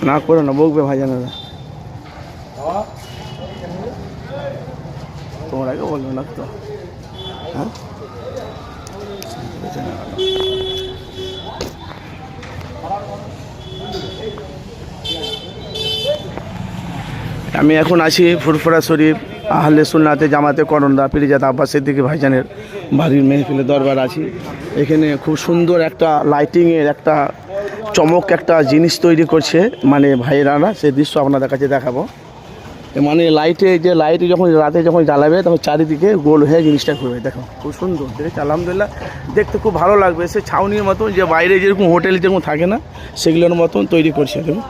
না করো না, বকবে ভাইজানেরা। তোমার আগে বলবে না তো। হ্যাঁ, আমি এখন আছি ফুরফুরা শরীফ আহলে সুন্নাতে জামাতে করন্দা পিরিজাত আব্বাস সিদ্দিকী ভাইজানের বাড়ির মেহফিলে দরবার আছি। এখানে খুব সুন্দর একটা লাইটিংয়ের একটা চমক একটা জিনিস তৈরি করছে মানে ভাইয়েরা, সেই দৃশ্য আপনাদের কাছে দেখাবো। মানে লাইটে যে লাইটে যখন রাতে যখন জ্বালাবে তখন চারিদিকে গোল হয়ে জিনিসটা ঘুরবে। দেখো খুব সুন্দর দেখেছি, আলহামদুলিল্লাহ দেখতে খুব ভালো লাগবে। সে ছাউনির মতন, যে বাইরে যেরকম হোটেল যেরকম থাকে না সেগুলোর মতন তৈরি করছে। দেখুন